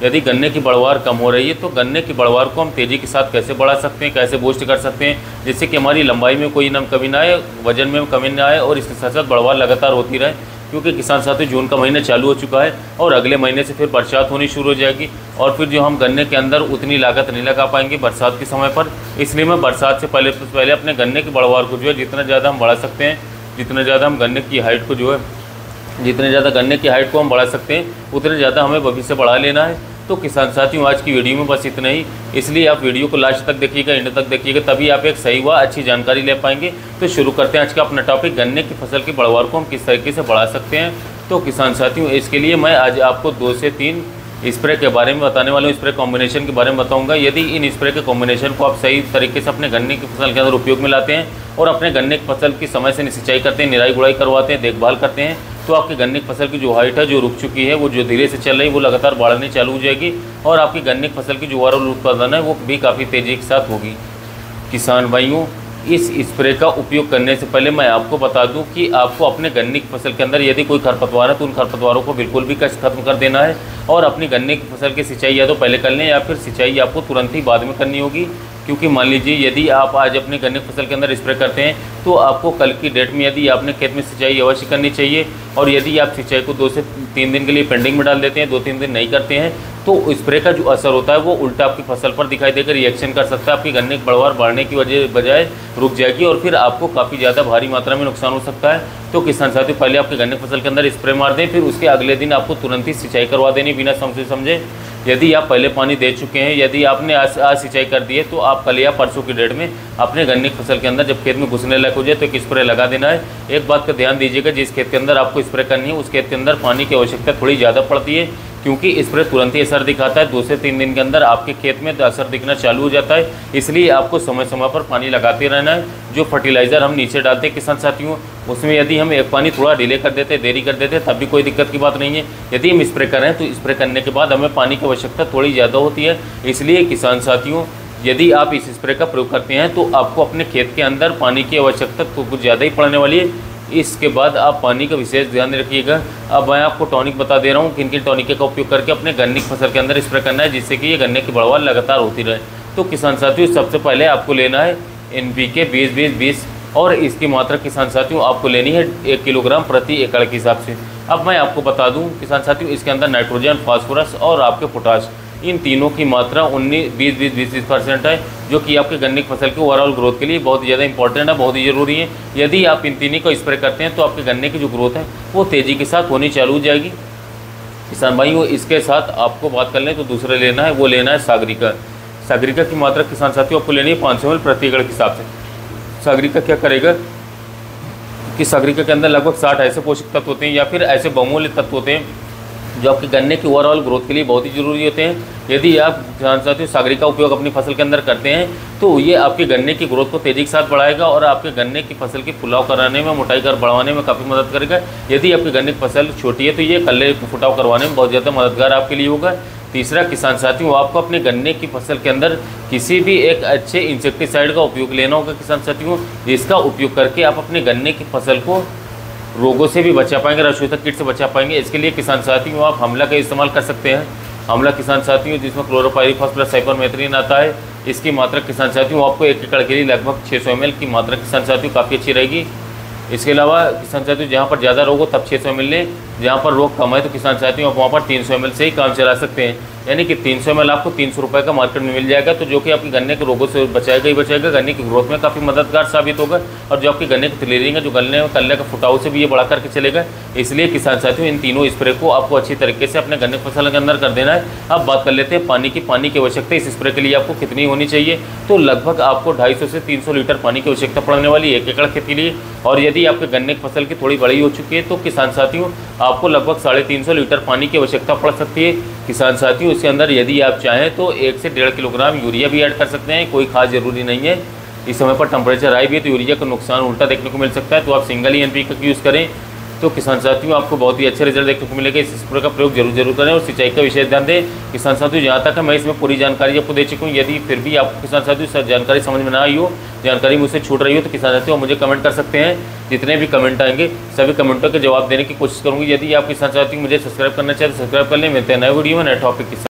यदि गन्ने की बढ़वार कम हो रही है तो गन्ने की बढ़वार को हम तेज़ी के साथ कैसे बढ़ा सकते हैं, कैसे बूस्ट कर सकते हैं, जिससे कि हमारी लंबाई में कोई कमी ना आए, वजन में कमी ना आए और इसके साथ साथ बढ़वार लगातार होती रहे। क्योंकि किसान साथियों जून का महीना चालू हो चुका है और अगले महीने से फिर बरसात होनी शुरू हो जाएगी और फिर जो हम गन्ने के अंदर उतनी लागत नहीं लगा पाएंगे बरसात के समय पर। इसलिए मैं बरसात से पहले अपने गन्ने की बढ़वार को जो है जितना ज़्यादा हम बढ़ा सकते हैं, जितना ज़्यादा हम गन्ने की हाइट को जो है जितने ज़्यादा गन्ने की हाइट को हम बढ़ा सकते हैं उतने ज़्यादा हमें भविष्य बढ़ा लेना है। तो किसान साथियों आज की वीडियो में बस इतना ही, इसलिए आप वीडियो को लास्ट तक देखिएगा, एंड तक देखिएगा, तभी आप एक सही व अच्छी जानकारी ले पाएंगे। तो शुरू करते हैं आज का अपना टॉपिक, गन्ने की फसल की बढ़वार को हम किस तरीके से बढ़ा सकते हैं। तो किसान साथियों इसके लिए मैं आज आपको 2 से 3 स्प्रे के बारे में बताने वाला हूँ, स्प्रे कॉम्बिनेशन के बारे में बताऊंगा। यदि इन स्प्रे के कॉम्बिनेशन को आप सही तरीके से अपने गन्ने की फसल के अंदर उपयोग में लाते हैं और अपने गन्ने की फसल की समय से सिंचाई करते हैं, निराई गुड़ाई करवाते हैं, देखभाल करते हैं, तो आपकी गन्ने की फसल की जो हाइट है, जो रुक चुकी है, वो जो धीरे से चल रही है, वो लगातार बढ़ने चालू हो जाएगी और आपकी गन्ने की फसल की जो ओवरऑल उत्पादन है वो भी काफ़ी तेज़ी के साथ होगी। किसान भाइयों इस स्प्रे का उपयोग करने से पहले मैं आपको बता दूं कि आपको अपने गन्ने की फसल के अंदर यदि कोई खरपतवार है तो उन खरपतवारों को बिल्कुल भी खत्म कर देना है और अपनी गन्ने की फसल की सिंचाई या तो पहले कर लें या फिर सिंचाई आपको तुरंत ही बाद में करनी होगी। क्योंकि मान लीजिए यदि आप आज अपने गन्ने की फसल के अंदर स्प्रे करते हैं तो आपको कल की डेट में यदि आपने खेत में सिंचाई अवश्य करनी चाहिए और यदि आप सिंचाई को 2 से 3 दिन के लिए पेंडिंग में डाल देते हैं, 2-3 दिन नहीं करते हैं, तो स्प्रे का जो असर होता है वो उल्टा आपकी फसल पर दिखाई देकर रिएक्शन कर सकता है। आपकी गन्ने की बढ़वार बढ़ने की बजाय रुक जाएगी और फिर आपको काफ़ी ज़्यादा भारी मात्रा में नुकसान हो सकता है। तो किसान साथियों पहले आपके गन्ने की फसल के अंदर स्प्रे मार दें, फिर उसके अगले दिन आपको तुरंत ही सिंचाई करवा देनी बिना समझे। यदि आप पहले पानी दे चुके हैं, यदि आपने आज सिंचाई कर दी है तो आप कल या परसों की डेट में अपने गन्ने की फसल के अंदर जब खेत में घुसने लायक हो जाए तो एक स्प्रे लगा देना है। एक बात का ध्यान दीजिएगा, जिस खेत के अंदर आपको स्प्रे करनी है उस खेत के अंदर पानी की आवश्यकता थोड़ी ज़्यादा पड़ती है, क्योंकि स्प्रे तुरंत ही असर दिखाता है। 2 से 3 दिन के अंदर आपके खेत में असर दिखना चालू हो जाता है, इसलिए आपको समय समय पर पानी लगाते रहना है। जो फर्टिलाइज़र हम नीचे डालते हैं किसान साथियों, उसमें यदि हम एक पानी थोड़ा डिले कर देते, देरी कर देते, तब भी कोई दिक्कत की बात नहीं है। यदि हम स्प्रे कर रहे हैं तो स्प्रे करने के बाद हमें पानी की आवश्यकता थोड़ी ज़्यादा होती है। इसलिए किसान साथियों यदि आप इस स्प्रे का प्रयोग करते हैं तो आपको अपने खेत के अंदर पानी की आवश्यकता तो कुछ ज़्यादा ही पड़ने वाली है। इसके बाद आप पानी का विशेष ध्यान रखिएगा। अब मैं आपको टॉनिक बता दे रहा हूँ किन किन टॉनिक का उपयोग करके अपने गन्ने की फसल के अंदर स्प्रे करना है, जिससे कि ये गन्ने की बढ़वार लगातार होती रहे। तो किसान साथियों सबसे पहले आपको लेना है NPK 20-20-20 और इसकी मात्रा किसान साथियों आपको लेनी है 1 किलोग्राम प्रति एकड़ के हिसाब से। अब मैं आपको बता दूं किसान साथियों इसके अंदर नाइट्रोजन, फास्फोरस और आपके पोटाश, इन तीनों की मात्रा 19-20-20% है, जो कि आपके गन्ने की फसल के ओवरऑल ग्रोथ के लिए बहुत ज़्यादा इंपॉर्टेंट है, बहुत ही ज़रूरी है। यदि आप इन तीनों को स्प्रे करते हैं तो आपके गन्ने की जो ग्रोथ है वो तेज़ी के साथ होनी चालू हो जाएगी। किसान भाइयों इसके साथ आपको बात कर लें तो दूसरा लेना है, वो लेना है सागरिका। सागरिका की मात्रा किसान साथियों आपको लेनी है 500 ml प्रति एकड़ के हिसाब से। सागरिका क्या करेगा कि सागरिका के अंदर लगभग 60 ऐसे पोषक तत्व होते हैं या फिर ऐसे बहुमूल्य तत्व होते हैं जो आपके गन्ने की ओवरऑल ग्रोथ के लिए बहुत ही ज़रूरी होते हैं। यदि आप किसान साथियों सागरिका का उपयोग अपनी फसल के अंदर करते हैं तो ये आपके गन्ने की ग्रोथ को तेज़ी के साथ बढ़ाएगा और आपके गन्ने की फसल की फुलाव कराने में, मोटाई कर बढ़ाने में काफ़ी मदद करेगा। यदि आपकी गन्ने की फसल छोटी है तो ये कल्ले फुटाव करवाने में बहुत ज़्यादा मददगार आपके लिए होगा। तीसरा किसान साथियों आपको अपने गन्ने की फसल के अंदर किसी भी एक अच्छे इंसेक्टिसाइड का उपयोग लेना होगा किसान साथियों, जिसका उपयोग करके आप अपने गन्ने की फसल को रोगों से भी बचा पाएंगे, रसोई कीट से बचा पाएंगे। इसके लिए किसान साथियों आप हमला का इस्तेमाल कर सकते हैं। हमला किसान साथियों जिसमें क्लोरोपाइरीफॉस प्लस साइपरमेथ्रिन आता है, इसकी मात्रा किसान साथियों आपको 1 एकड़ के लिए लगभग 600 ml की मात्रा किसान साथियों काफ़ी अच्छी रहेगी। इसके अलावा किसान साथियों जहाँ पर ज़्यादा रोग हो तब 600 ml लें, जहाँ पर रोग कम है तो किसान साथियों आप वहाँ पर 300 ml से ही काम चला सकते हैं। यानी कि 300 ml आपको 300 रुपये का मार्केट में मिल जाएगा, तो जो कि आपकी गन्ने के रोगों से बचाएगा ही बचाएगा, गन्ने की ग्रोथ में काफ़ी मददगार साबित होगा और जो आपकी गन्ने की क्लीयरिंग है, जो गन्ने में कल्ले का फुटाव से भी ये बढ़ा करके चलेगा। इसलिए किसान साथियों इन तीनों स्प्रे को आपको अच्छी तरीके से अपने गन्ने की फसल के अंदर कर देना है। अब बात कर लेते हैं पानी की। पानी की आवश्यकता इस स्प्रे के लिए आपको कितनी होनी चाहिए, तो लगभग आपको 250 से 300 लीटर पानी की आवश्यकता पड़ने वाली है 1 एकड़ खेत के लिए। और यदि आपके गन्ने की फसल की थोड़ी बड़ी हो चुकी है तो किसान साथियों आपको लगभग 350 लीटर पानी की आवश्यकता पड़ सकती है। किसान साथियों इसके अंदर यदि आप चाहें तो 1 से 1.5 किलोग्राम यूरिया भी ऐड कर सकते हैं, कोई खास ज़रूरी नहीं है। इस समय पर टेम्परेचर हाई भी है तो यूरिया का नुकसान उल्टा देखने को मिल सकता है, तो आप सिंगल ही NPK का यूज़ करें तो किसान साथियों आपको बहुत ही अच्छे रिजल्ट देखने को मिलेगा। इस स्प्रे का प्रयोग जरूर करें और सिंचाई का विशेष ध्यान दें। किसान साथियों जहाँ तक है मैं इसमें पूरी जानकारी आपको दे चुका हूँ। यदि फिर भी आपको किसान साथियों जानकारी समझ में ना आई हो, जानकारी मुझसे छूट रही हो, तो किसान साथियों मुझे कमेंट कर सकते हैं। जितने भी कमेंट आएंगे सभी कमेंटों के जवाब देने की कोशिश करूँगी। यदि आप किसान साथियों मुझे सब्सक्राइब करना चाहें तो सब्सक्राइब कर लें। मिलते हैं नए वीडियो में नए टॉपिक के साथ।